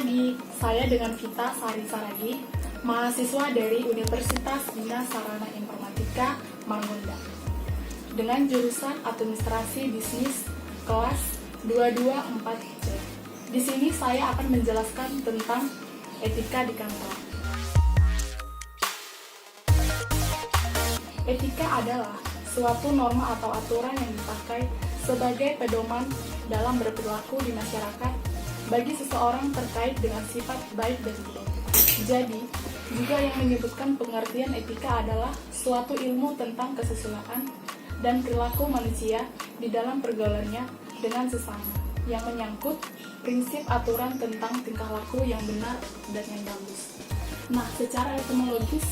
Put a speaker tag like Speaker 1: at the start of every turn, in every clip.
Speaker 1: lagi, saya dengan Vita Sari Saragi, mahasiswa dari Universitas Bina Sarana Informatika Margonda, dengan jurusan Administrasi Bisnis kelas 224C. Di sini saya akan menjelaskan tentang etika di kantor. Etika adalah suatu norma atau aturan yang dipakai sebagai pedoman dalam berperilaku di masyarakat bagi seseorang terkait dengan sifat baik dan buruk. Jadi, juga yang menyebutkan pengertian etika adalah suatu ilmu tentang kesesuaian dan perilaku manusia di dalam pergaulannya dengan sesama, yang menyangkut prinsip aturan tentang tingkah laku yang benar dan yang bagus. Nah, secara etimologis,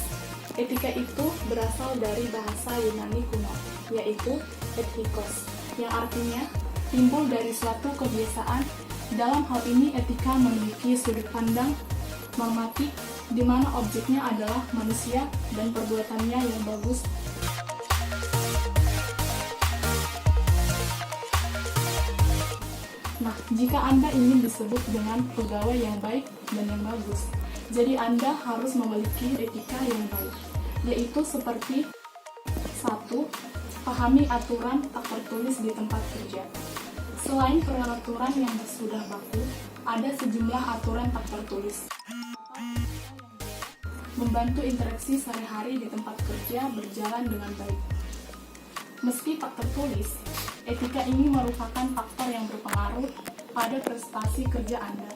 Speaker 1: etika itu berasal dari bahasa Yunani kuno, yaitu ethikos, yang artinya timbul dari suatu kebiasaan. Dalam hal ini, etika memiliki sudut pandang normatif, di mana objeknya adalah manusia dan perbuatannya yang bagus. Nah, jika Anda ingin disebut dengan pegawai yang baik dan yang bagus, jadi Anda harus memiliki etika yang baik, yaitu seperti 1. Pahami aturan tak tertulis di tempat kerja. Selain peraturan yang sudah baku, ada sejumlah aturan tak tertulis. Membantu interaksi sehari-hari di tempat kerja berjalan dengan baik. Meski tak tertulis, etika ini merupakan faktor yang berpengaruh pada prestasi kerja Anda.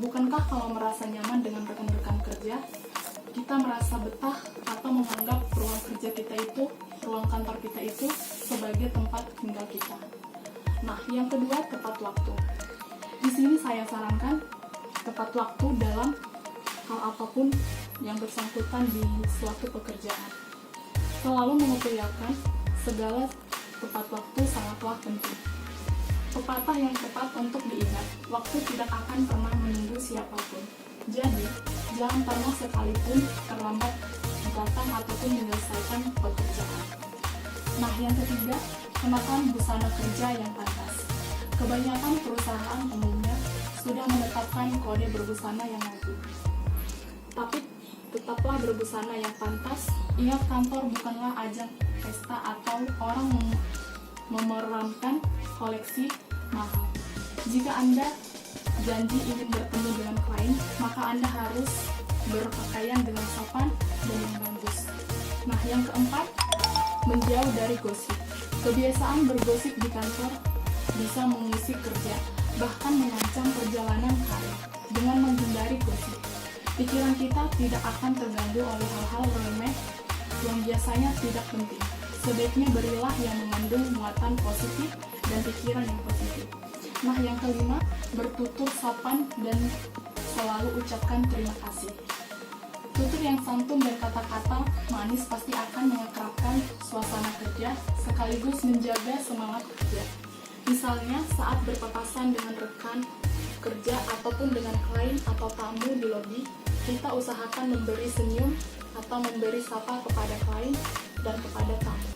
Speaker 1: Bukankah kalau merasa nyaman dengan rekan-rekan kerja, kita merasa betah atau menganggap ruang kerja kita itu, ruang kantor kita itu sebagai tempat tinggal kita? Nah, yang kedua, tepat waktu. Di sini saya sarankan tepat waktu dalam hal apapun yang bersangkutan di suatu pekerjaan. Selalu mengupayakan segala tepat waktu sangatlah penting. Pepatah yang tepat untuk diingat, waktu tidak akan pernah menunggu siapapun. Jadi, jangan pernah sekalipun terlambat datang ataupun menyelesaikan pekerjaan. Nah, yang ketiga, kenakan busana kerja yang pantas. Kebanyakan perusahaan umumnya sudah menetapkan kode berbusana yang wajib. Tapi tetaplah berbusana yang pantas. Ingat, kantor bukanlah ajang pesta atau orang memerankan koleksi mahal. Jika Anda janji ingin bertemu dengan klien, maka Anda harus berpakaian dengan sopan dan yang bagus. Nah, yang keempat, menjauh dari gosip. Kebiasaan bergosip di kantor bisa mengisi kerja, bahkan mengancam perjalanan karir. Dengan menghindari gosip, pikiran kita tidak akan terganggu oleh hal-hal remeh yang biasanya tidak penting. Sebaiknya berilah yang mengandung muatan positif dan pikiran yang positif. Nah, yang kelima, bertutur sopan dan selalu ucapkan terima kasih. Tutur yang santun dan kata-kata manis pasti akan mengakrabkan suasana kerja sekaligus menjaga semangat kerja. Misalnya saat berpapasan dengan rekan kerja ataupun dengan klien atau tamu di lobi, kita usahakan memberi senyum atau memberi sapa kepada klien dan kepada tamu.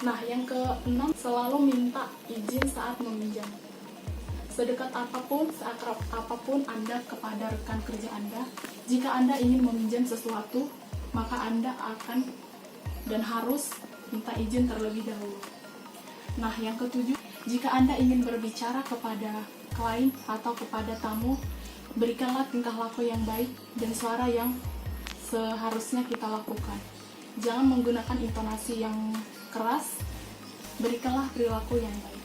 Speaker 1: Nah, yang keenam, selalu minta izin saat meminjam. Sedekat apapun, seakrab apapun Anda kepada rekan kerja Anda, jika Anda ingin meminjam sesuatu, maka Anda akan dan harus minta izin terlebih dahulu. Nah, yang ketujuh, jika Anda ingin berbicara kepada klien atau kepada tamu, berikanlah tingkah laku yang baik dan suara yang seharusnya kita lakukan. Jangan menggunakan intonasi yang keras, berikanlah perilaku yang baik.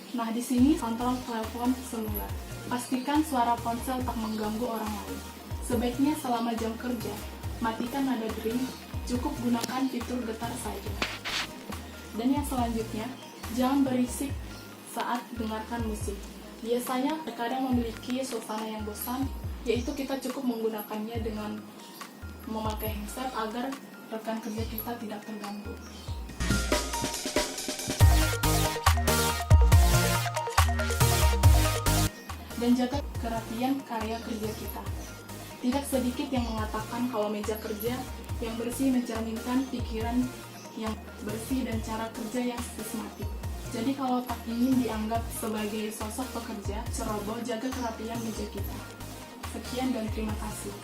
Speaker 1: Nah, di sini kontrol telepon seluler. Pastikan suara ponsel tak mengganggu orang lain. Sebaiknya selama jam kerja, matikan nada dering, cukup gunakan fitur getar saja. Dan yang selanjutnya, jangan berisik saat dengarkan musik. Biasanya terkadang memiliki suasana yang bosan, yaitu kita cukup menggunakannya dengan memakai headset agar rekan kerja kita tidak terganggu. Dan jaga kerapian karya kerja kita. Tidak sedikit yang mengatakan kalau meja kerja yang bersih mencerminkan pikiran yang bersih dan cara kerja yang sistematik. Jadi kalau tak ingin dianggap sebagai sosok pekerja ceroboh, jaga kerapian meja kita. Sekian dan terima kasih.